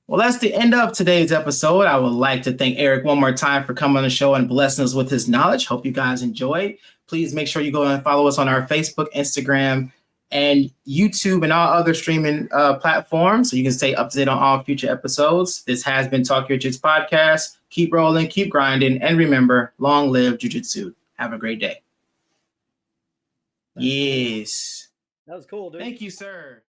Well, that's the end of today's episode. I would like to thank Eric one more time for coming on the show and blessing us with his knowledge. Hope you guys enjoyed. Please make sure you go and follow us on our Facebook, Instagram, and YouTube and all other streaming platforms so you can stay up to date on all future episodes. This has been Talk Your Jits Podcast. Keep rolling, keep grinding, and remember, long live jiu-jitsu. Have a great day. Yes. That was cool, dude. Thank you, sir.